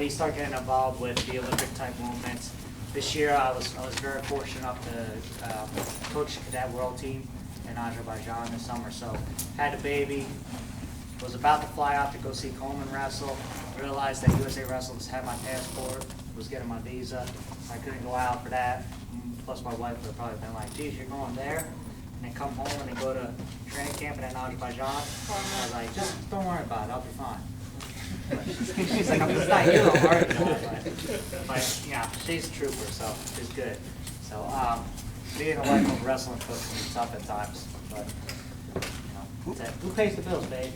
but he started getting involved with the Olympic type movements. This year I was very fortunate enough to coach the cadet world team in Azerbaijan this summer. So had a baby, was about to fly out to go see Coleman wrestle, realized that USA Wrestlers had my passport, was getting my visa. I couldn't go out for that. Plus my wife would have probably been like, geez, you're going there? And then come home and then go to training camp in Azerbaijan. I was like, just don't worry about it, I'll be fine. But she's like, I'm just not you, I'm worried about it. But yeah, she's a trooper, so she's good. So being a wife of a wrestling coach can be tough at times, but you know, that's it. Who pays the bills, babe?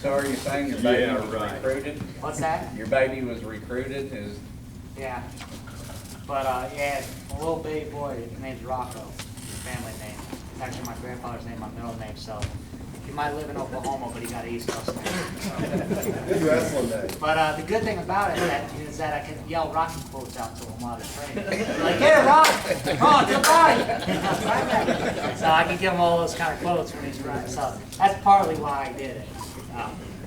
So are you saying your baby was recruited? What's that? Your baby was recruited? Yeah. But yeah, a little baby boy, his name's Rocco, his family name. It's actually my grandfather's name, my middle name, so he might live in Oklahoma, but he got an East Coast name. Good wrestling day. But the good thing about it is that I can yell Rocky quotes out to him while they're training. Like, yeah, Rock! Oh, goodbye! So I can give him all those kind of quotes when he's running. So that's partly why I did it.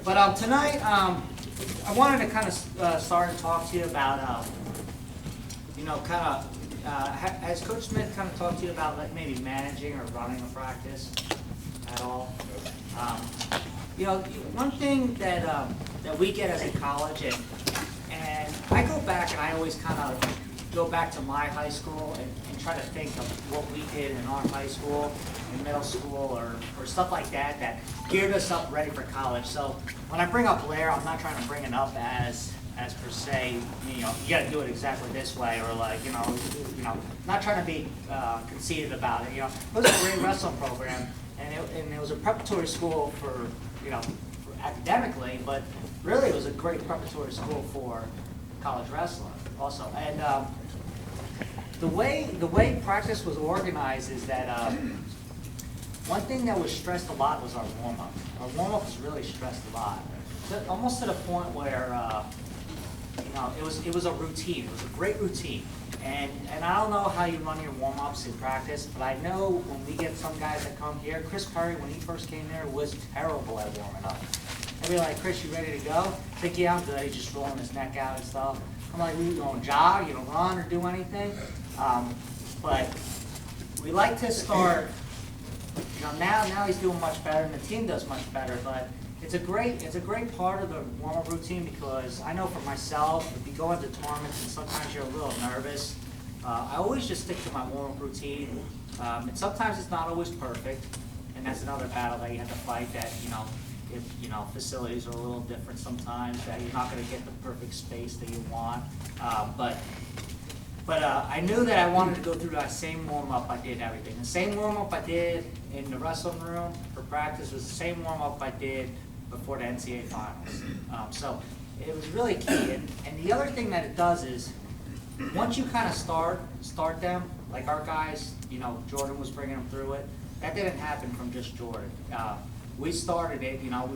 But tonight, I wanted to kind of start and talk to you about, you know, kind of, has Coach Smith kind of talked to you about like maybe managing or running a practice at all? You know, one thing that that we get as a college, and I go back and I always kind of go back to my high school and try to think of what we did in our high school, in middle school, or stuff like that that geared us up ready for college. So when I bring up Blair, I'm not trying to bring it up as per se, you know, you got to do it exactly this way, or like, you know, not trying to be conceited about it. You know, it was a great wrestling program, and it was a preparatory school for, you know, for academically, but really it was a great preparatory school for college wrestling also. And the way practice was organized is that one thing that was stressed a lot was our warm-up. Our warm-up was really stressed a lot, almost to the point where you know, it was a routine. It was a great routine. And I don't know how you run your warm-ups in practice, but I know when we get some guys that come here, Chris Curry, when he first came there, was terrible at warming up. They'd be like, Chris, you ready to go? I think, yeah, I'm good. He's just rolling his neck out and stuff. I'm like, you don't jog, you don't run or do anything. But we like to start, you know, now he's doing much better and the team does much better, but it's a great part of the warm-up routine, because I know for myself, if you go into tournaments and sometimes you're a little nervous, I always just stick to my warm-up routine. And sometimes it's not always perfect, and that's another battle that you have to fight, that, you know, if, you know, facilities are a little different sometimes, that you're not going to get the perfect space that you want. But I knew that I wanted to go through that same warm-up I did everything. The same warm-up I did in the wrestling room for practice was the same warm-up I did before the NCAA finals. So it was really key. And the other thing that it does is, once you kind of start them, like our guys, you know, Jordan was bringing them through it. That didn't happen from just Jordan. We started it, you know,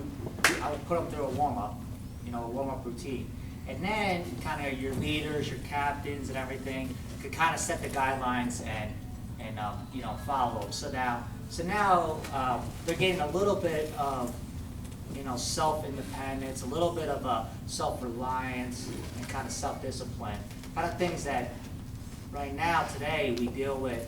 I would put them through a warm-up, you know, a warm-up routine. And then kind of your leaders, your captains and everything could kind of set the guidelines and you know, follow them. So now they're getting a little bit of, you know, self-independence, a little bit of a self-reliance and kind of self-discipline. Kind of things that right now, today, we deal with,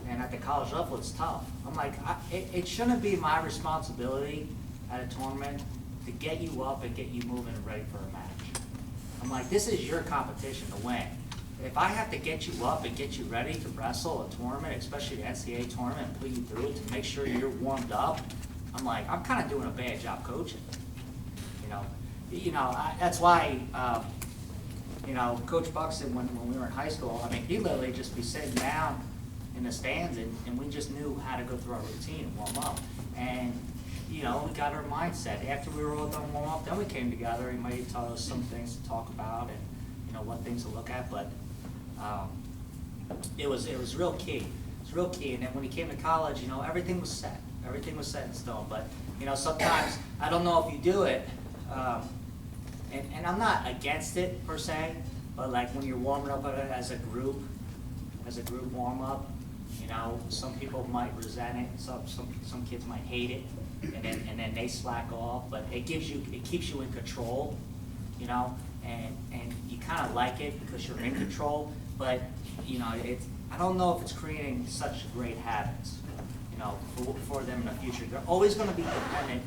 and at the college level, it's tough. I'm like, it shouldn't be my responsibility at a tournament to get you up and get you moving and ready for a match. I'm like, this is your competition to win. If I have to get you up and get you ready to wrestle a tournament, especially the NCAA tournament, and put you through it to make sure you're warmed up, I'm like, I'm kind of doing a bad job coaching. That's why, you know, Coach Buxton, when we were in high school, I mean, he literally just be sitting down in the stands, and we just knew how to go through our routine and warm up. And, you know, we got our mindset. After we were all done warm up, then we came together. He might tell us some things to talk about and, you know, what things to look at. But it was real key. It was real key. And then when he came to college, you know, everything was set. Everything was set in stone. But, you know, sometimes, I don't know if you do it, and I'm not against it per se, but like when you're warming up as a group warm up, you know, some people might resent it, some kids might hate it, and then they slack off. But it keeps you in control, you know, and you kind of like it because you're in control, but, you know, I don't know if it's creating such great habits, you know, for them in the future. They're always going to be dependent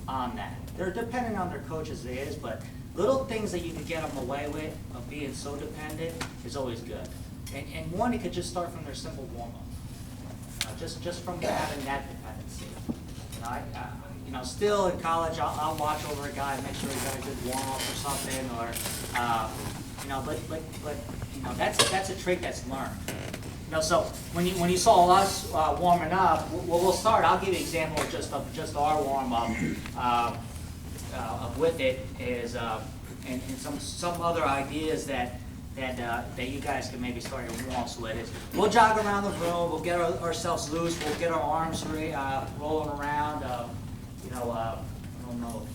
on that. They're dependent on their coaches, it is, but little things that you can get them away with of being so dependent is always good. And one, it could just start from their simple warm-up, just from having that dependency. You know, you know, still in college, I'll watch over a guy and make sure he got a good warm-up or something, or you know, but you know, that's a trait that's learned. You know, so when you saw us warming up, we'll start. I'll give you an example of just our warm up with it is and some other ideas that you guys can maybe start your warm-ups with is we'll jog around the room, we'll get ourselves loose, we'll get our arms rolling around. You know, I don't know.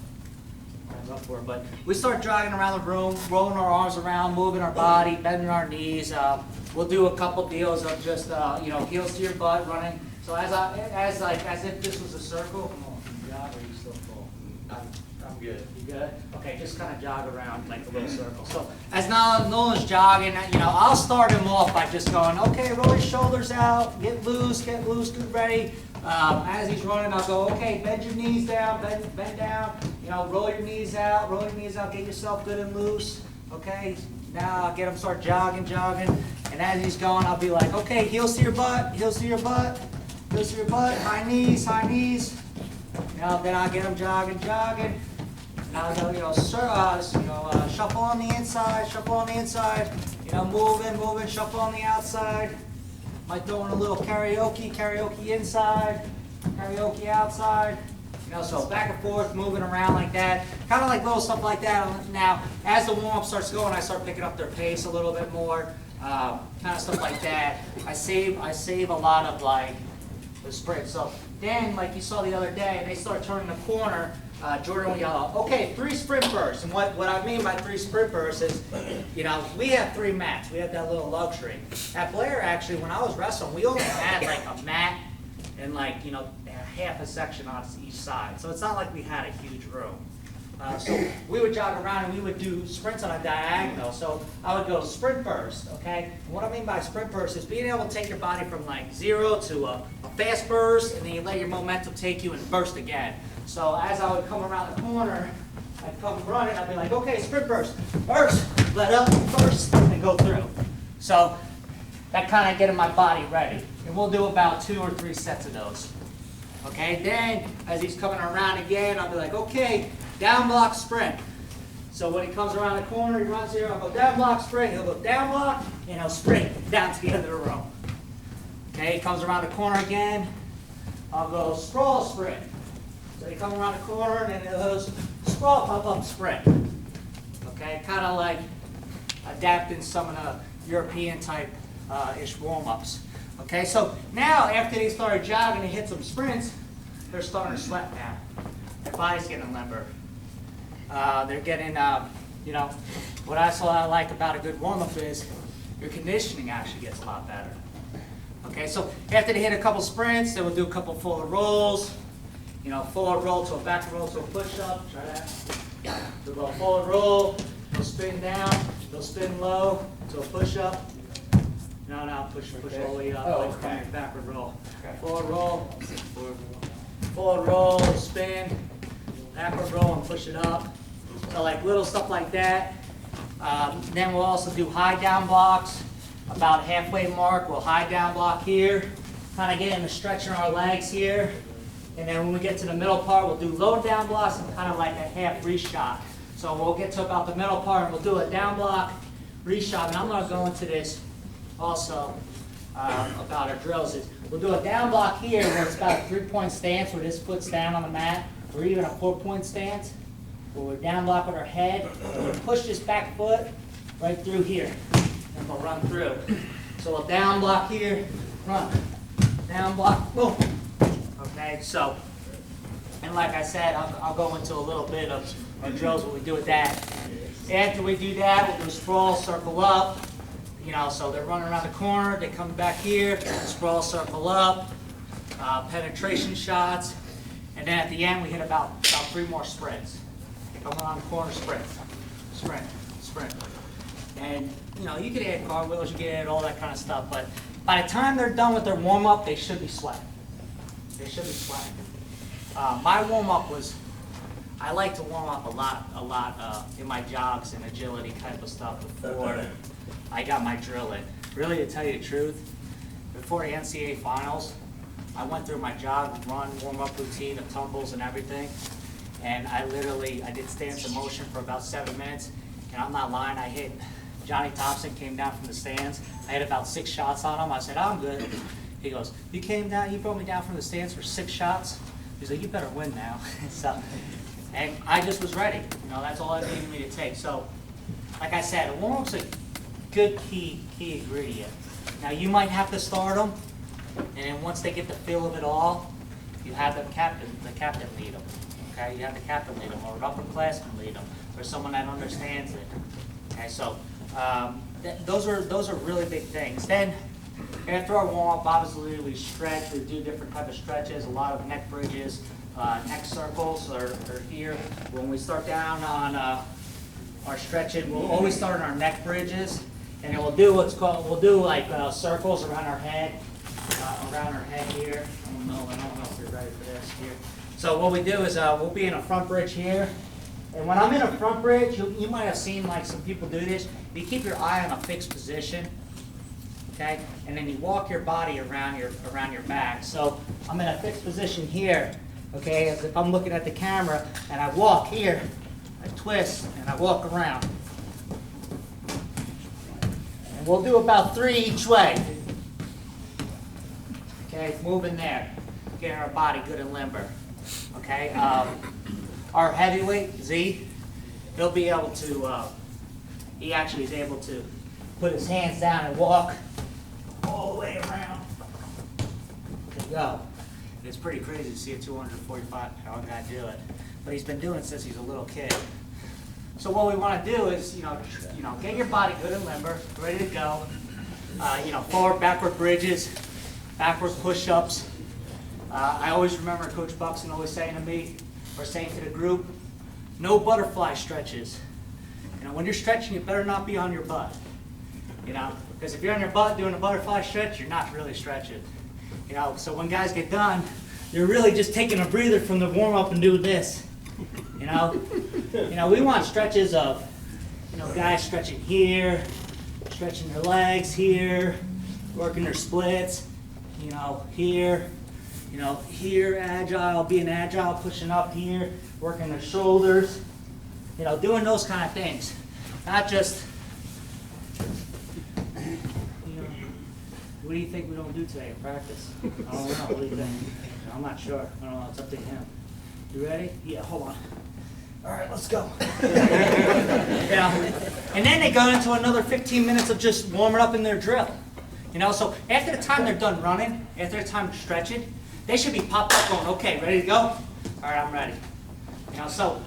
Up for it, but we start jogging around the room, rolling our arms around, moving our body, bending our knees. We'll do a couple deals of just you know, heels to your butt, running. So as if this was a circle. Come on, can you jog, or are you still full? I'm good. You good? Okay, just kind of jog around like a little circle. So as Nolan's jogging, you know, I'll start him off by just going, okay, roll your shoulders out, get loose, get ready. As he's running, I'll go, okay, bend your knees down, bend down, you know, roll your knees out, get yourself good and loose, okay? Now I'll get him start jogging, and as he's going, I'll be like, okay, heels to your butt, high knees. Now then I'll get him jogging. Now I'll go, you know, shuffle on the inside, you know, moving, shuffle on the outside. Might throw in a little karaoke inside, karaoke outside. You know, so back and forth, moving around like that. Kind of like little stuff like that. Now, as the warm-up starts going, I start picking up their pace a little bit more. Kind of stuff like that. I save a lot of like the sprint. So then, like you saw the other day, they start turning the corner. Jordan will yell, okay, 3 sprint bursts. And what I mean by 3 sprint bursts is, you know, we have 3 mats. We have that little luxury. At Blair, actually, when I was wrestling, we only had like a mat and like, you know, half a section on each side. So it's not like we had a huge room. So we would jog around and we would do sprints on a diagonal. So I would go sprint burst, okay? And what I mean by sprint burst is being able to take your body from like 0 to a fast burst, and then you let your momentum take you and burst again. So as I would come around the corner, I'd come running, I'd be like, okay, sprint burst, let up, burst, and go through. So that kind of getting my body ready. And we'll do about 2 or 3 sets of those. Okay, then as he's coming around again, I'll be like, okay, down block sprint. So when he comes around the corner, he runs here, I'll go down block sprint, he'll go down block, and he'll sprint down to the end of the row. Okay, he comes around the corner again, I'll go sprawl sprint. So he comes around the corner, and then he'll sprawl pop-up sprint. Okay, kind of like adapting some of the European type ish warm-ups. Okay, so now after they started jogging and hit some sprints, they're starting to sweat now. Their body's getting limber. They're getting, you know, what I like about a good warm-up is your conditioning actually gets a lot better. Okay, so after they hit a couple sprints, they will do a couple forward rolls. You know, forward roll to a back roll to a push-up. Try that. They'll go forward roll, they'll spin down, they'll spin low to a push-up. No, push all the way up, like okay. Backward roll. Okay. Forward roll, spin, backward roll, and push it up. So like little stuff like that. Then we'll also do high down blocks. About halfway mark, we'll high down block here. Kind of get into stretching our legs here. And then when we get to the middle part, we'll do low down blocks and kind of like a half reshot. So we'll get to about the middle part and we'll do a down block reshot. And I'm going to go into this also about our drills. We'll do a down block here where it's about a 3-point stance where this foot's down on the mat, or even a 4-point stance where we're down block with our head. And we'll push this back foot right through here and we'll run through. So we'll down block here, run, down block, boom. Okay, so, and like I said, I'll go into a little bit of our drills what we do with that. After we do that, we'll do sprawl, circle up. You know, so they're running around the corner, they come back here, sprawl, circle up, penetration shots, and then at the end we hit about 3 more sprints. Come around the corner, sprint, you could add cartwheels, you could add all that kind of stuff, but by the time they're done with their warm-up, they should be sweating. They should be sweating. My warm-up was, I like to warm up a lot in my jogs and agility type of stuff before I got my drill in. Really, to tell you the truth, before the NCAA finals, I went through my jog, run, warm-up routine of tumbles and everything, and I did stance in motion for about 7 minutes, and I'm not lying, I hit, Johnny Thompson came down from the stands, I had about 6 shots on him, I said, I'm good. He goes, you brought me down from the stands for 6 shots? He's like, you better win now. So, and I just was ready, that's all it needed me to take. So, like I said, a warm-up's a good key ingredient. Now, you might have to start them, and then once they get the feel of it all, you have the captain lead them. Okay, you have the captain lead them, or an upperclassman lead them, or someone that understands it. Okay, so those are really big things. Then after our warm up, obviously we stretch. We do different type of stretches. A lot of neck bridges, neck circles are here. When we start down on our stretching, we'll always start on our neck bridges, and then we'll do like circles around our head. Here. I don't know if you're ready for this here. So what we do is we'll be in a front bridge here. And when I'm in a front bridge, you might have seen like some people do this. You keep your eye on a fixed position, okay? And then you walk your body around your back. So I'm in a fixed position here, okay? As if I'm looking at the camera, and I walk here, I twist, and I walk around. And we'll do about 3 each way. Okay, moving there, getting our body good and limber. Okay, our heavyweight, Z, he'll be able to, he actually is able to put his hands down and walk all the way around. There you go. It's pretty crazy to see a 245-pound guy do it, but he's been doing it since he's a little kid. So what we want to do is, get your body good and limber, ready to go. Forward, backward bridges. Backward push-ups. I always remember Coach Buxton always saying to me, or saying to the group, no butterfly stretches. When you're stretching, you better not be on your butt. Because if you're on your butt doing a butterfly stretch, you're not really stretching. So when guys get done, you're really just taking a breather from the warm-up and do this. We want stretches of, guys stretching here, stretching their legs here, working their splits. Here, agile, being agile, pushing up here, working the shoulders, doing those kind of things. Not just, what do you think we don't do today in practice? I don't know, what do you think? I'm not sure, I don't know, it's up to him. You ready? Yeah, hold on. All right, let's go. And then they go into another 15 minutes of just warming up in their drill. So after the time they're done running, after the time stretching, they should be popped up going, okay, ready to go? All right, I'm ready. So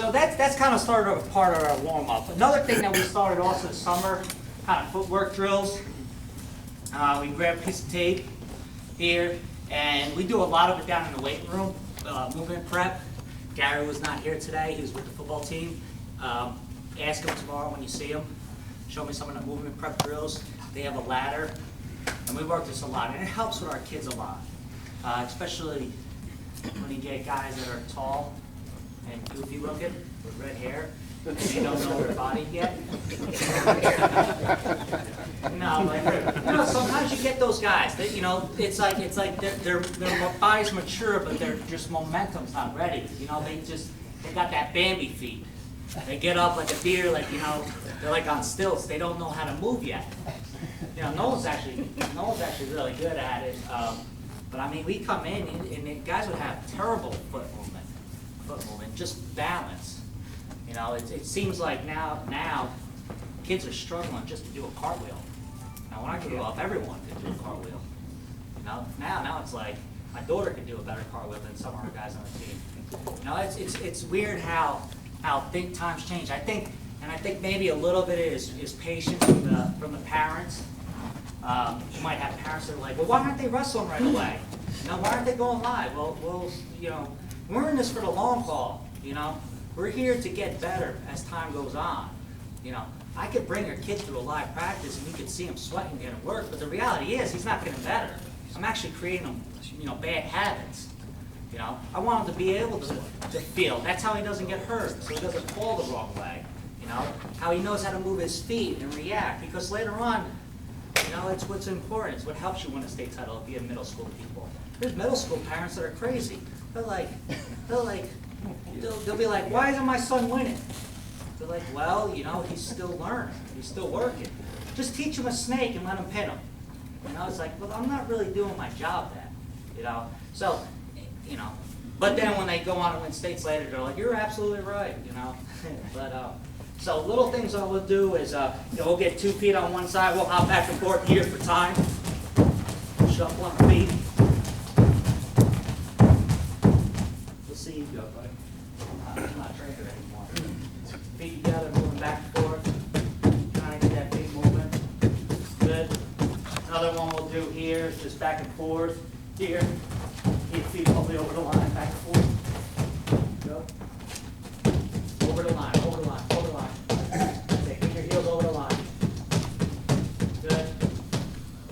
that's kind of started a part of our warm-up. Another thing that we started also this summer, kind of footwork drills. We grab a piece of tape here, and we do a lot of it down in the weight room, movement prep. Gary was not here today, he was with the football team. Ask him tomorrow when you see him. Show me some of the movement prep drills. They have a ladder. And we work this a lot, and it helps with our kids a lot, especially when you get guys that are tall and goofy looking with red hair, and they don't know their body yet. Sometimes you get those guys that it's like their body's mature, but their just momentum's not ready. They got that Bambi feet. They get up like a deer, they're like on stilts. They don't know how to move yet. No one's actually really good at it. But I mean, we come in and the guys would have terrible foot movement, just balance. It seems like now kids are struggling just to do a cartwheel. Now when I grew up, everyone could do a cartwhel. Now it's like my daughter could do a better cartwheel than some of our guys on the team. It's weird how big times change. I think maybe a little bit is patience from the parents. You might have parents that are like, well, why aren't they wrestling right away? Why aren't they going live? Well, we're in this for the long haul. We're here to get better as time goes on. You know, I could bring your kid through a live practice and you could see him sweating getting work, but the reality is he's not getting better. I'm actually creating him, bad habits. You know, I want him to be able to feel. That's how he doesn't get hurt, so he doesn't fall the wrong way. You know, how he knows how to move his feet and react, because later on, it's what's important. It's what helps you win a state title if you have middle school people. There's middle school parents that are crazy. They'll be like, why isn't my son winning? They're like, well, he's still learning. He's still working. Just teach him a snake and let him pin him. It's like, well, I'm not really doing my job then. So, but then when they go on to win states later, they're like, you're absolutely right, But, so little things I will do is, we'll get 2 feet on one side. We'll hop back and forth here for time. Shuffle on feet. We'll see you go, buddy. I'm not trained anymore. Feet together, moving back and forth. Trying to get that big movement. Good. Another one we'll do here is just back and forth. Here. Keep feet all the way over the line, back and forth. Go. Over the line, over the line, over the line. Okay, keep your heels over the line. Good.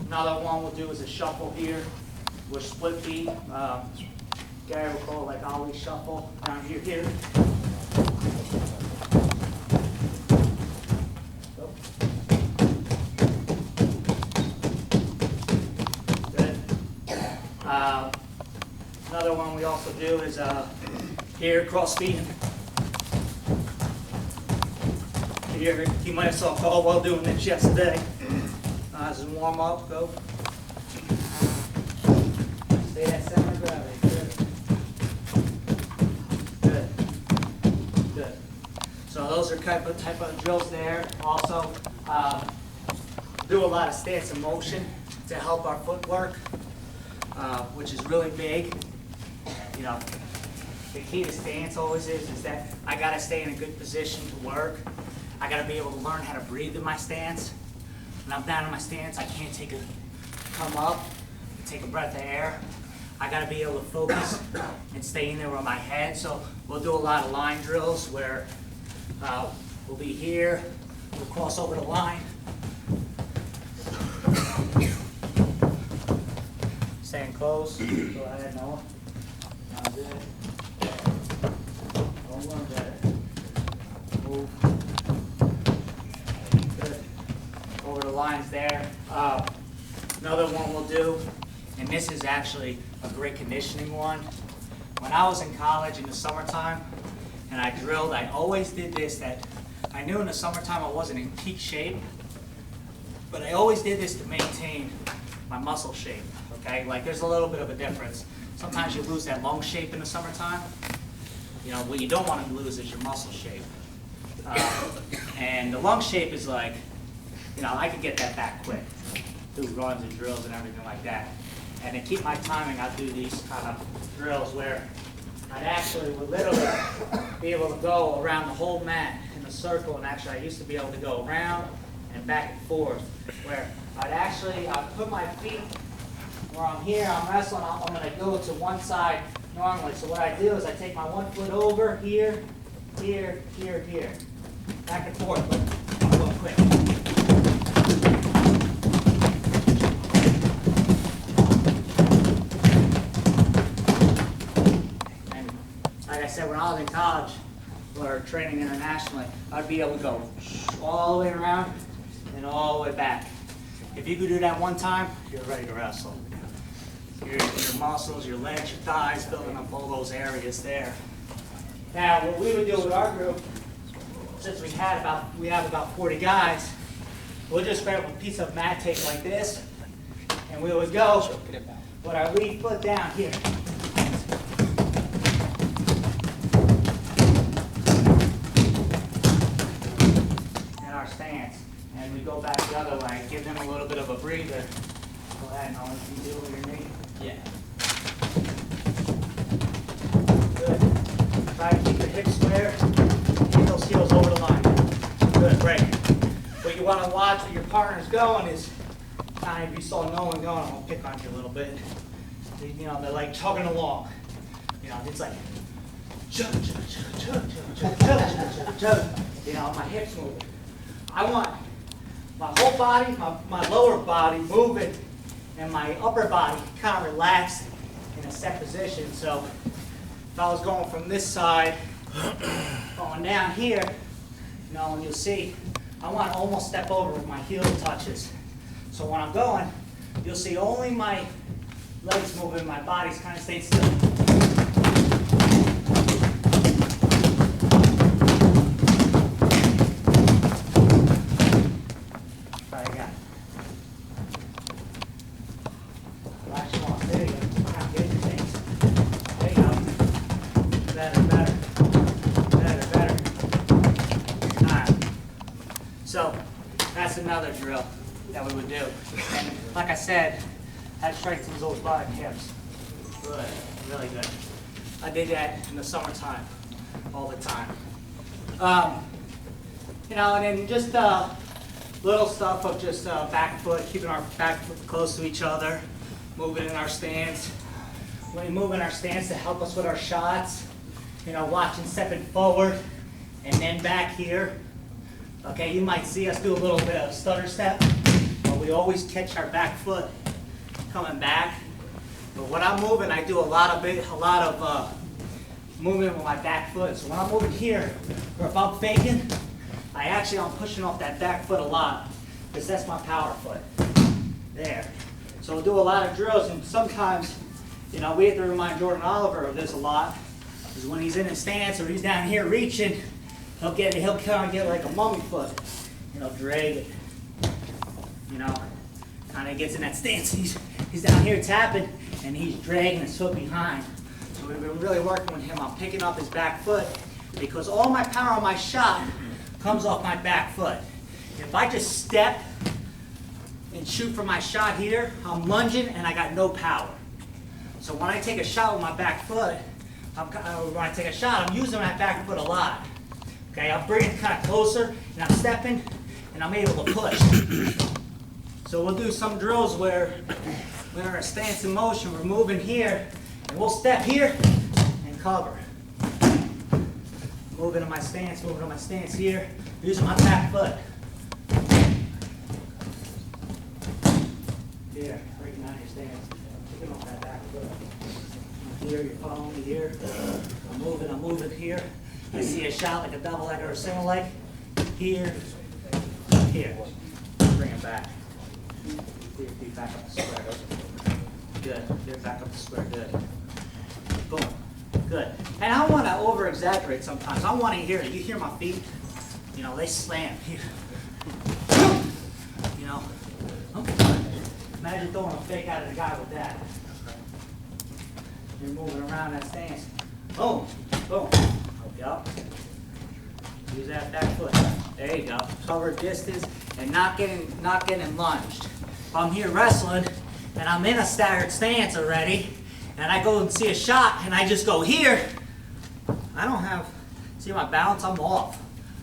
Another one we'll do is a shuffle here. We'll split feet. Gary will call it like Ollie shuffle. Down here, here. Go. Good. Another one we also do is here, cross feet. Here, you might have saw Caldwell doing this yesterday. As a warm up, go. Stay that center of gravity. Good. Good. Good. So those are type of drills there. Also, do a lot of stance and motion to help our footwork, which is really big. The key to stance always is that I gotta stay in a good position to work. I gotta be able to learn how to breathe in my stance. When I'm down in my stance, I can't come up and take a breath of air. I gotta be able to focus and stay in there with my head. So we'll do a lot of line drills where we'll be here, we'll cross over the line. Staying close. Go ahead, Noah. Now good. Don't worry about it. Move. Good. Over the lines there. Another one we'll do, and this is actually a great conditioning one. When I was in college in the summertime and I drilled, I always did this. That I knew in the summertime I wasn't in peak shape, but I always did this to maintain my muscle shape. Okay, like there's a little bit of a difference. Sometimes you lose that lung shape in the summertime. What you don't want to lose is your muscle shape. And the lung shape is like, I could get that back quick through runs and drills and everything like that. And to keep my timing, I'd do these kind of drills where I'd actually would literally be able to go around the whole mat in a circle. And actually, I used to be able to go around and back and forth, where I'd put my feet where I'm here, I'm wrestling, I'm going to go to one side normally. So what I do is I take my one foot over here, here, here, here. Back and forth, but I'm going quick. And like I said, when I was in college or training internationally, I'd be able to go all the way around and all the way back. If you could do that one time, you're ready to wrestle. Your muscles, your legs, your thighs, building up all those areas there. Now, what we would do with our group, since we have about 40 guys, we'll just grab a piece of mat tape like this, and we would go with our lead foot down here. And our stance. And we go back the other way, give them a little bit of a breather. Go ahead, Nolan, can you do it with your knee? Yeah. Good. Try to keep your hips square. Keep those heels over the line. Good, great. What you want to watch where your partner's going is, kind of, if you saw Nolan going, I'm going to pick on you a little bit. They're like chugging along. It's like, chug, chug, chug, chug, chug, chug, chug, chug, chug, chug. My hips moving. I want my whole body, my lower body moving, and my upper body kind of relaxed in a set position. So if I was going from this side, going down here, you know, and you'll see, I want to almost step over with my heel touches. So when I'm going, you'll see only my legs moving, my body's kind of staying still. All right, I got it. Actually, on, there you go. Kind of get your things. There you go. Better, better, better, better. All right. So that's another drill that we would do. And like I said, that strengthens those bottom hips. Good, really good. I did that in the summertime, all the time. You know, and then just little stuff of just back foot, keeping our back foot close to each other, moving in our stance. When we move in our stance to help us with our shots, you know, watching stepping forward and then back here. Okay, you might see us do a little bit of stutter step, but we always catch our back foot coming back. But when I'm moving, I do a lot of movement with my back foot. So when I'm moving here, or if I'm faking, I'm pushing off that back foot a lot, because that's my power foot. There. So we'll do a lot of drills, and sometimes, you know, we have to remind Jordan Oliver of this a lot, because when he's in his stance or he's down here reaching, he'll kind of get like a mummy foot, you know, drag it, you know, kind of gets in that stance. He's down here tapping, and he's dragging his foot behind. So we've been really working with him on picking up his back foot, because all my power on my shot comes off my back foot. If I just step and shoot for my shot here, I'm lunging and I got no power. So when I take a shot with my back foot, I'm using my back foot a lot. Okay, I'll bring it kind of closer, and I'm stepping, and I'm able to push. So we'll do some drills where we're in a stance in motion, we're moving here, and we'll step here and cover. Moving to my stance here, using my back foot. Here, breaking out your stance, picking off that back foot. Here, you're following me here. I'm moving here. I see a shot like a double leg or a single leg. Here, here. Bring it back. Feet back up the square. Good. Get back up the square. Good. Boom. Good. And I want to over-exaggerate sometimes. I want to hear it. You hear my feet? You know, they slam here. You know. Imagine throwing a fake out of the guy with that. You're moving around that stance. Boom. Boom. Yep. Use that back foot. There you go. Cover distance and not getting lunged. If I'm here wrestling and I'm in a staggered stance already, and I go and see a shot and I just go here, I don't have, see my balance, I'm off.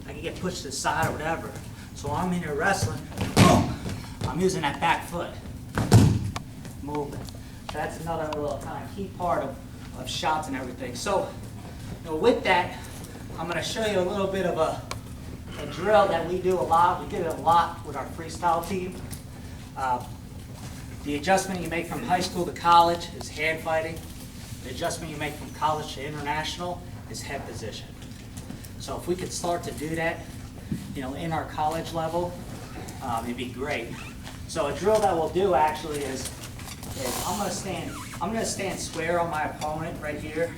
I can get pushed to the side or whatever. So I'm in here wrestling, boom, I'm using that back foot. Moving. So that's another little kind of key part of shots and everything. So, you know, with that, I'm going to show you a little bit of a drill that we do a lot. We did it a lot with our freestyle team. The adjustment you make from high school to college is hand fighting. The adjustment you make from college to international is head position. So if we could start to do that, you know, in our college level, it'd be great. So a drill that we'll do actually is I'm going to stand square on my opponent right here.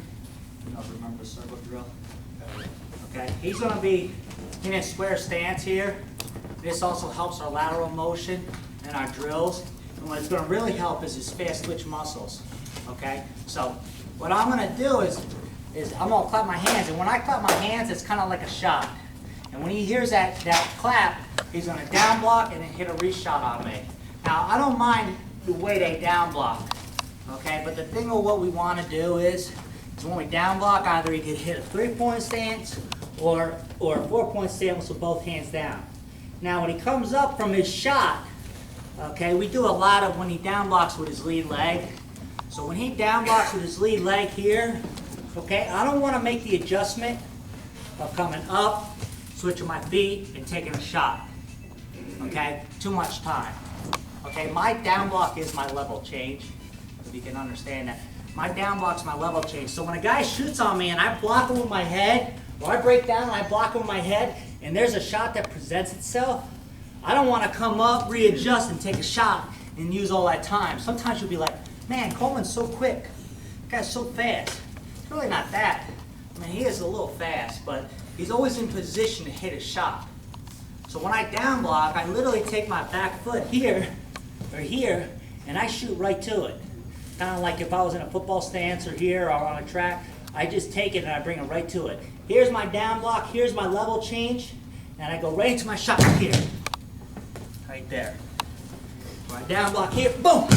You know, remember the circle drill? Okay, he's going to be in a square stance here. This also helps our lateral motion and our drills. And what it's going to really help is his fast twitch muscles. Okay, so what I'm going to do is I'm going to clap my hands. And when I clap my hands, it's kind of like a shot. And when he hears that clap, he's going to down block and then hit a reach shot on me. Now, I don't mind the way they down block. Okay, but the thing of what we want to do is when we down block, either he could hit a 3-point stance or a 4-point stance with both hands down. Now, when he comes up from his shot, okay, we do a lot of when he down blocks with his lead leg. So when he down blocks with his lead leg here, okay, I don't want to make the adjustment of coming up, switching my feet, and taking a shot. Okay, too much time. Okay, my down block is my level change, if you can understand that. My down block's my level change. So when a guy shoots on me and I block him with my head, or I break down and I block him with my head, and there's a shot that presents itself, I don't want to come up, readjust, and take a shot and use all that time. Sometimes you'll be like, man, Coleman's so quick. That guy's so fast. It's really not that. I mean, he is a little fast, but he's always in position to hit a shot. So when I down block, I literally take my back foot here, or here, and I shoot right to it. Kind of like if I was in a football stance or here or on a track, I just take it and I bring it right to it. Here's my down block, here's my level change, and I go right into my shot here. Right there. My down block here, boom!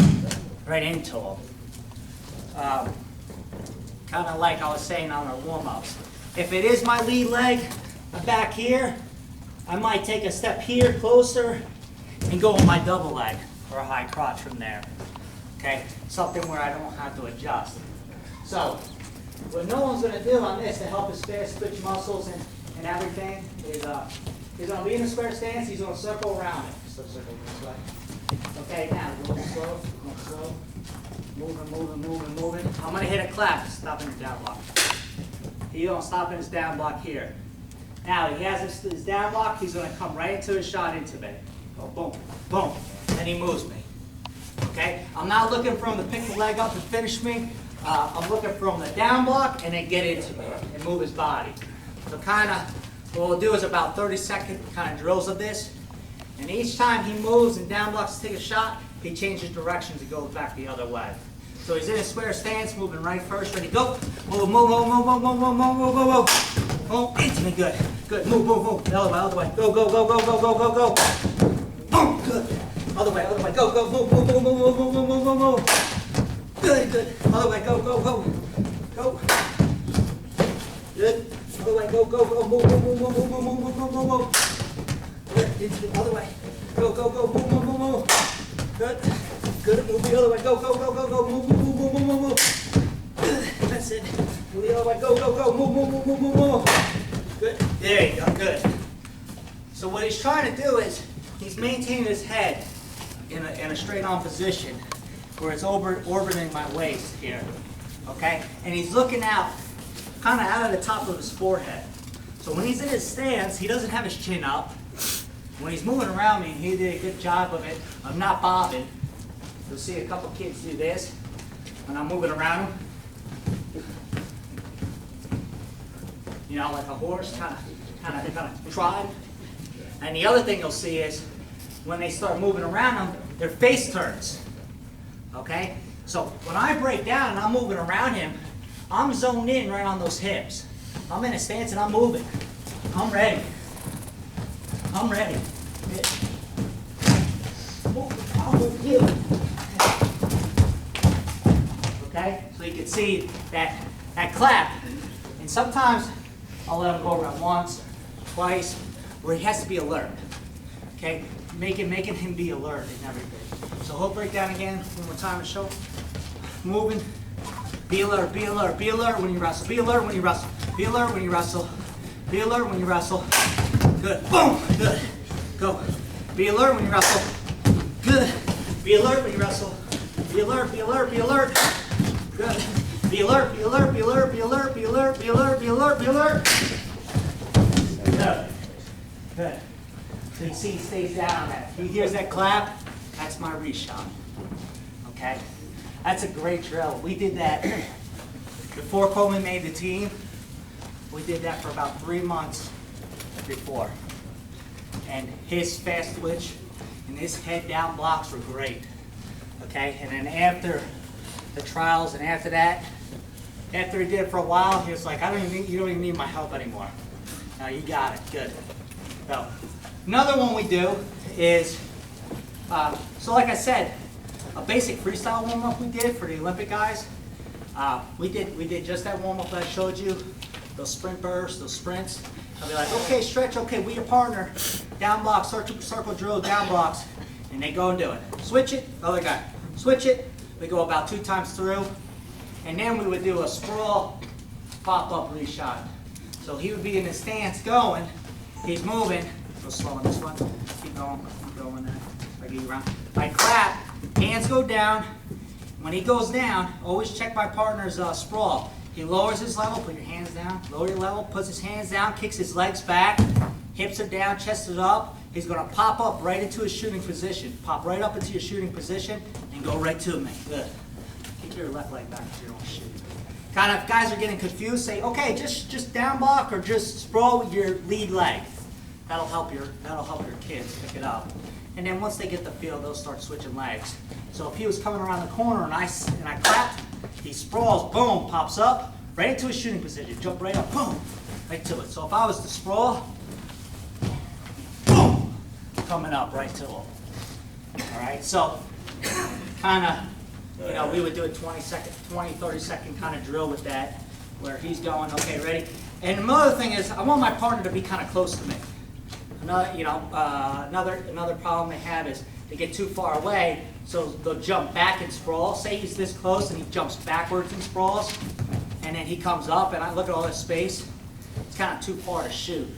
Right into him. Kind of like I was saying on our warm-ups. If it is my lead leg, I'm back here, I might take a step here closer and go on my double leg or a high crotch from there. Okay, something where I don't have to adjust. So, what no one's going to do on this to help his fast twitch muscles and everything is he's going to be in a square stance, he's going to circle around it. So circle this way. Okay, now go slow, go slow. Moving. I'm going to hit a clap, stopping his down block. He don't stop in his down block here. Now he has his down block, he's going to come right into his shot into me. Go boom, boom, and he moves me. Okay, I'm not looking for him to pick the leg up and finish me. I'm looking for him to down block and then get into me and move his body. So kind of what we'll do is about 30-second kind of drills of this. And each time he moves and down blocks to take a shot, he changes directions and goes back the other way. So he's in a square stance, moving right first. Ready, go. Move. Into me, good. Good, move. The other way. Go. Boom, good. Other way. Go. Move. Good. Other way, go. Go. Good. Other way, go. Move. Good. Into the other way. Go. Move. Good. Move the other way. Go. Move. Good. That's it. Move the other way. Go. Move. Good. There you go. Good. So what he's trying to do is he's maintaining his head in a straight on position where it's orbiting my waist here. Okay? And he's looking out, kind of out of the top of his forehead. So when he's in his stance, he doesn't have his chin up. When he's moving around me, he did a good job of it. I'm not bobbing. You'll see a couple kids do this when I'm moving around them. You know, like a horse, kind of trot. And the other thing you'll see is when they start moving around them, their face turns. Okay? So when I break down and I'm moving around him, I'm zoned in right on those hips. I'm in a stance and I'm moving. I'm ready. I'll move you. Okay? So you can see that clap. And sometimes I'll let him go around once, twice, where he has to be alert. Okay? Making him be alert and everything. So he'll break down again one more time and show. Moving. Be alert when you wrestle. Be alert when you wrestle. Be alert when you wrestle. Be alert when you wrestle. Good. Boom. Good. Go. Be alert when you wrestle. Good. Be alert when you wrestle. Be alert. Good. Be alert. Good. So you see he stays down on that. He hears that clap, that's my reshot. Okay? That's a great drill. We did that before Coleman made the team. We did that for about 3 months before. And his fast twitch and his head down blocks were great. Okay? And then after the trials and after that, after he did it for a while, he was like, you don't even need my help anymore. No, you got it. Good. So, another one we do is, so like I said, a basic freestyle warm-up we did for the Olympic guys. We did just that warm-up that I showed you, those sprint bursts, those sprints. I'll be like, okay, stretch, okay, we your partner, down blocks, circle drill, down blocks, and they go and do it. Switch it, other guy, switch it, we go about 2 times through, and then we would do a sprawl pop-up reshot. So he would be in his stance going, he's moving, Go slow on this one. Keep going there. I get you around. I clap, hands go down. When he goes down, always check my partner's sprawl. He lowers his level, put your hands down, lower your level, puts his hands down, kicks his legs back, hips are down, chest is up. He's gonna pop up right into his shooting position. Pop right up into your shooting position and go right to me. Good. Kick your left leg back if you don't shoot. Kind of, if guys are getting confused, say, okay, just down block or just sprawl with your lead leg. That'll help your kids pick it up. And then once they get the feel, they'll start switching legs. So if he was coming around the corner and I clapped, he sprawls, boom, pops up, right into his shooting position. Jump right up, boom, right to it. So if I was to sprawl, boom, coming up right to him. All right, so kind of, we would do a 20, 30 second kind of drill with that, where he's going, okay, ready? And another thing is, I want my partner to be kind of close to me. Another problem they have is they get too far away, so they'll jump back and sprawl. Say he's this close and he jumps backwards and sprawls, and then he comes up and I look at all this space, it's kind of too far to shoot.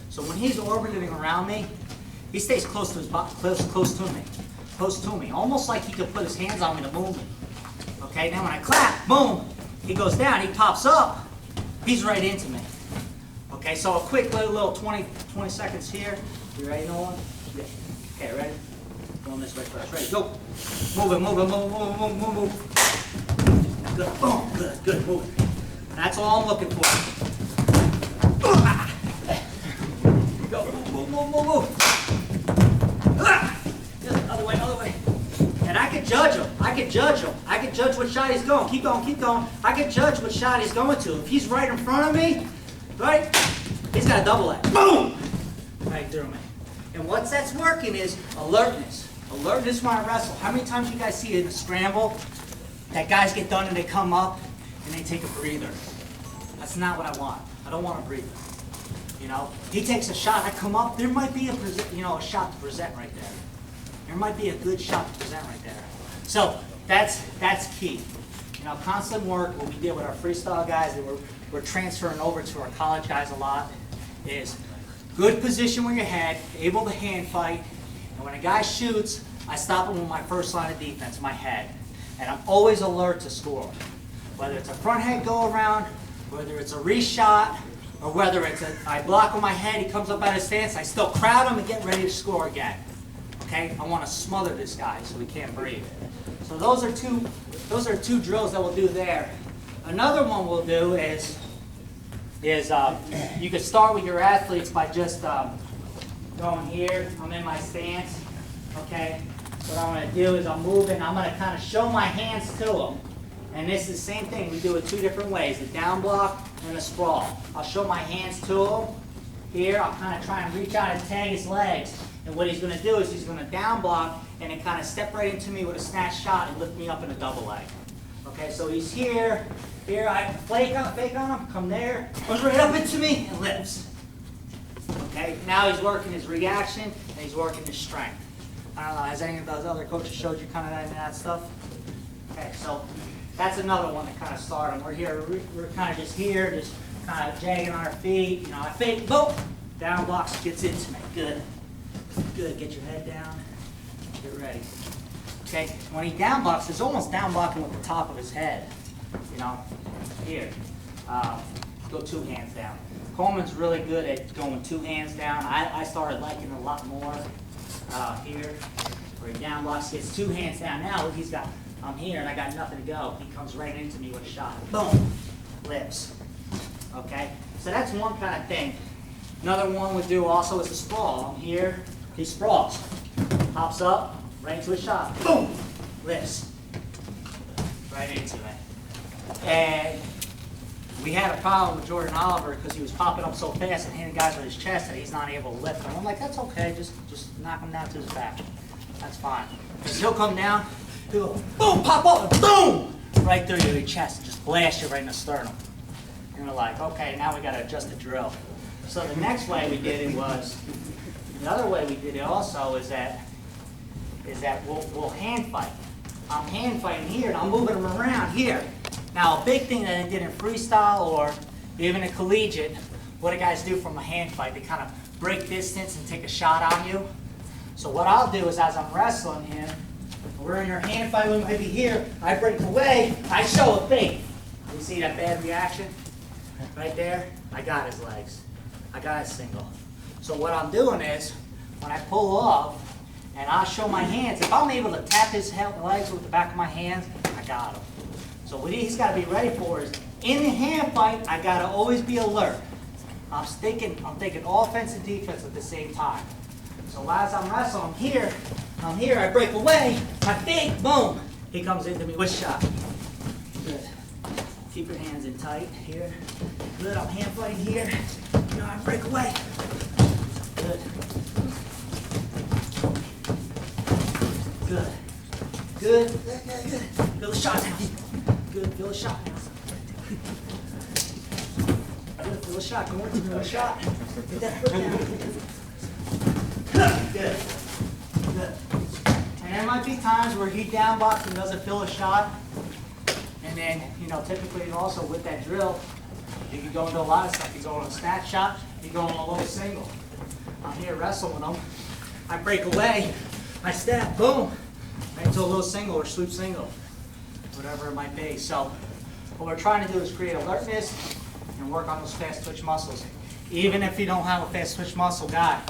So when he's orbiting around me, he stays close to his body, close to me, almost like he could put his hands on me to move me. Okay, now when I clap, boom, he goes down, he pops up, he's right into me. Okay, so a quick little 20 seconds here. You ready, Nolan? Yeah. Okay, ready? Going this way first. Ready, go. Move it, move it, move. Good, boom, good, move it. That's all I'm looking for. Go, move. Good, other way. And I can judge him. I can judge what shot he's going. Keep going. I can judge what shot he's going to. If he's right in front of me, right? He's got a double leg. Boom! Right through me. And what that's working is alertness. Alertness when I wrestle. How many times you guys see in a scramble that guys get done and they come up and they take a breather? That's not what I want. I don't want a breather. He takes a shot, I come up, there might be a shot to present right there. There might be a good shot to present right there. So that's key. Constant work, what we did with our freestyle guys that we're transferring over to our college guys a lot, is good position with your head, able to hand fight, and when a guy shoots, I stop him with my first line of defense, my head. And I'm always alert to score. Whether it's a front head go around, whether it's a reshot, or whether it's I block with my head, he comes up out of stance, I still crowd him and get ready to score again. Okay? I want to smother this guy so he can't breathe. So those are two drills that we'll do there. Another one we'll do is you can start with your athletes by just going here. I'm in my stance. Okay. What I'm going to do is I'm moving. I'm going to kind of show my hands to them. And this is the same thing. We do it two different ways: the down block and the sprawl. I'll show my hands to him. Here, I'll kind of try and reach out and tag his legs. And what he's going to do is he's going to down block and then kind of step right into me with a snatch shot and lift me up in a double leg. Okay, so he's here. Here, I fake on him, come there, goes right up into me and lifts. Okay, now he's working his reaction and he's working his strength. I don't know, has any of those other coaches showed you kind of that stuff? Okay, so that's another one to kind of start him. We're here, we're kind of just here, just kind of jagging on our feet. I fake, boom, down blocks, gets into me. Good, get your head down, get ready. Okay, when he down blocks, it's almost down blocking with the top of his head. Here, go two hands down. Coleman's really good at going two hands down. I started liking it a lot more here, where he down blocks, gets two hands down. Now I'm here and I got nothing to go. He comes right into me with a shot. Boom, lips. Okay, so that's one kind of thing. Another one we do also is the sprawl. I'm here, he sprawls, pops up, right into a shot. Boom, lifts, right into it. And we had a problem with Jordan Oliver because he was popping up so fast and hitting guys with his chest that he's not able to lift them. I'm like, that's okay, just knock him down to his back. That's fine. Because he'll come down, he'll go, boom, pop up, and boom, right through your chest, just blast you right in the sternum. And we're like, okay, now we got to adjust the drill. So the next way we did it was, the other way we did it also is that we'll hand fight. I'm hand fighting here and I'm moving them around here. Now a big thing that I did in freestyle or even in collegiate, what do guys do from a hand fight? They kind of break distance and take a shot on you. So what I'll do is as I'm wrestling him, we're in your hand fight, we might be here, I break away, I show a fake. You see that bad reaction? Right there, I got his legs. I got his single. So what I'm doing is, when I pull off, and I'll show my hands, if I'm able to tap his legs with the back of my hands, I got him. So what he's got to be ready for is, in the hand fight, I got to always be alert. I'm thinking offense and defense at the same time. So as I'm wrestling, I'm here, I break away, I fake, boom. He comes into me with shot. Good. Keep your hands in tight here. Good, I'm hand fighting here. You know, I break away. Good. Good. Good. Good. Feel the shot now. Good, feel the shot now. Good, feel the shot. Go into the shot. Get that foot down. Good. Good. And there might be times where he down blocks and doesn't feel a shot. And then, you know, typically also with that drill, you can go into a lot of stuff. You go on a snatch shot, you go on a low single. I'm here wrestling with him. I break away, I step, boom, right into a low single or sweep single, whatever it might be. So what we're trying to do is create alertness and work on those fast twitch muscles. Even if you don't have a fast twitch muscle guy,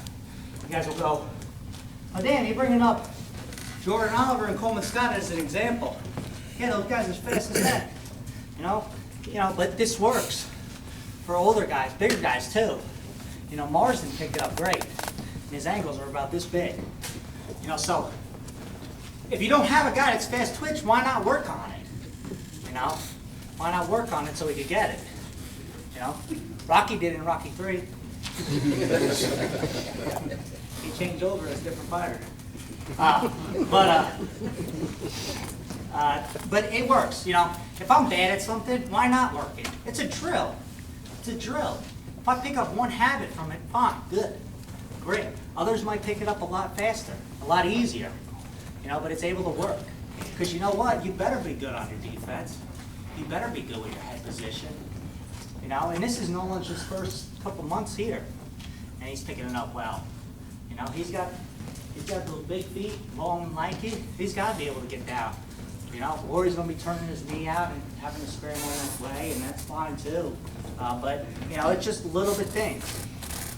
you guys will go, oh Dan, you're bringing up Jordan Oliver and Coleman Scott as an example. Yeah, those guys are as fast as that. You know, but this works for older guys, bigger guys too. You know, Marsden picked it up great. His ankles are about this big. You know, so if you don't have a guy that's fast twitch, why not work on it? You know, why not work on it so we could get it? You know, Rocky did in Rocky 3. He changed over as a different fighter. But it works. You know, if I'm bad at something, why not work it? It's a drill. It's a drill. If I pick up one habit from it, fine, good, great. Others might pick it up a lot faster, a lot easier, you know, but it's able to work. Because you know what? You better be good on your defense. You better be good with your head position. You know, and this is Nolan's just first couple months here, and he's picking it up well. You know, he's got those big feet, long and lanky. He's got to be able to get down. You know, or he's going to be turning his knee out and having to scramble in his way, and that's fine too. But, you know, it's just little bit things.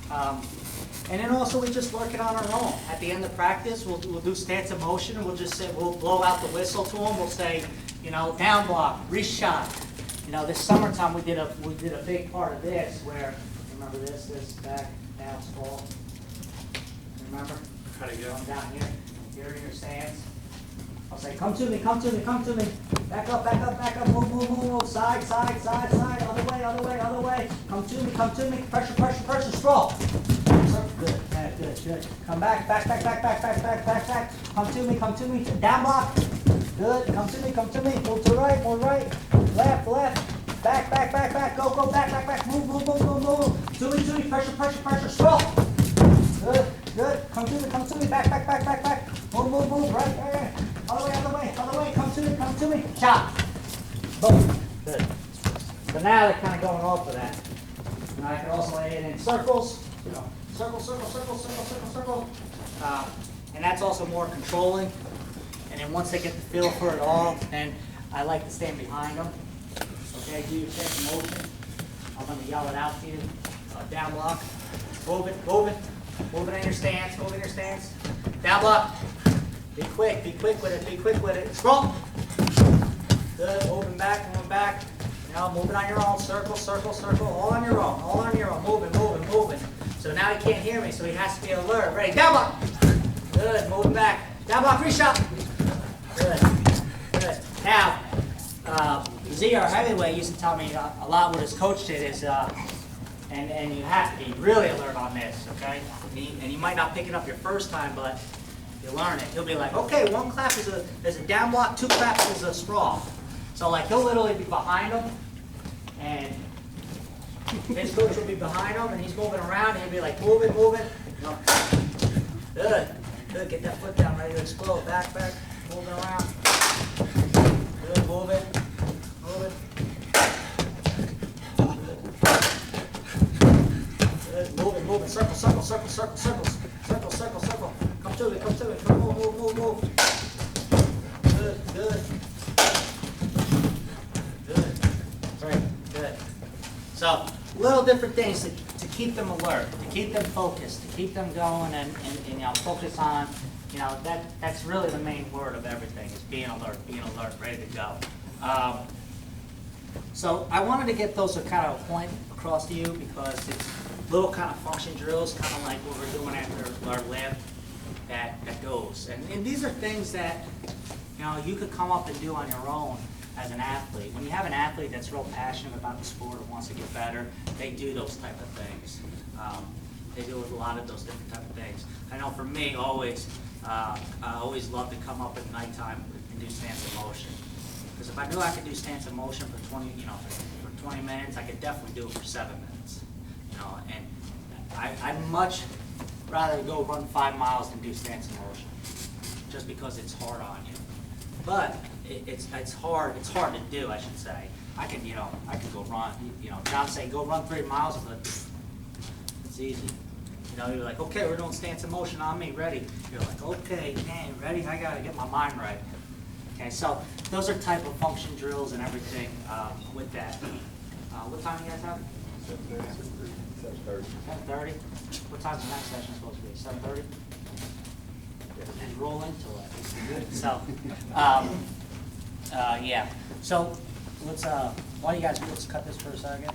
And then also we just work it on our own. At the end of practice, we'll do stance of motion, and we'll just say, we'll blow out the whistle to him. We'll say, you know, down block, re-shot. You know, this summertime we did a big part of this where, remember this, back, down, fall. Remember? How to go? Come down here, here in your stance. I'll say, come to me, come to me, come to me. Back up, back up, back up, move, move, move, move. Side, side, side, side, other way, other way, other way. Come to me, pressure, pressure, pressure, sprawl. Good, yeah, good, good. Come back, back, back, back, back, back, back, back, back. Come to me, down block. Good, come to me, move to right, left, left. Back, back, back, back, go, go, back, back, back, move, move, move, move, move. To me, pressure, pressure, pressure, sprawl. Good, good, come to me, back, back, back, back, back. Move, move, move, right, right, right. Other way, come to me, chop. Boom, good. So now they're kind of going off of that. And I can also add in circles, you know, circle, circle, circle, circle, circle, circle. And that's also more controlling. And then once they get the feel for it all, then I like to stand behind them. Okay, do your check motion. I'm going to yell it out to you. Down block, move it in your stance, move in your stance. Down block. Be quick with it, Scroll. Good, moving back. You know, moving on your own, circle, circle, circle, all on your own, moving. So now he can't hear me, so he has to be alert. Ready, down block. Good, moving back. Down block, re-shot. Good. Now, Z, our heavyweight, used to tell me a lot what his coach did is, and you have to be really alert on this, okay? And you might not pick it up your first time, but you learn it. He'll be like, okay, one clap is a down block, two claps is a sprawl. So like he'll literally be behind him, and his coach will be behind him, and he's moving around, and he'll be like moving. You know, good. Get that foot down, ready to explode. Back, moving around. Good, moving. Good, moving. moving, circle, circle, circle, circle, circles, circle, circle, circle. Come to me, come to me, come, move, move, move, move. Good, good. Good, great, good. So, little different things to keep them alert, to keep them focused, to keep them going and focus on, that's really the main word of everything, is being alert, ready to go. So I wanted to get those kind of point across to you because it's little kind of function drills, kind of like what we're doing after our lift that goes. And these are things that, you could come up and do on your own as an athlete. When you have an athlete that's real passionate about the sport and wants to get better, they do those type of things. They do a lot of those different type of things. I know for me, I always love to come up at nighttime and do stance of motion. Because if I knew I could do stance of motion for 20 minutes, I could definitely do it for 7 minutes. And I'd much rather go run 5 miles than do stance of motion, just because it's hard on you. But it's hard to do, I should say. I could go run. John say go run 3 miles, but it's easy. You're like, okay, we're doing stance of motion on me, ready. You're like, okay, man, ready? I gotta get my mind right. Okay, so those are type of function drills and everything with that. What time do you guys have? 7:30. 7:30. What time's the next session supposed to be? 7:30. And roll into it. So, yeah. So let's cut this for a second.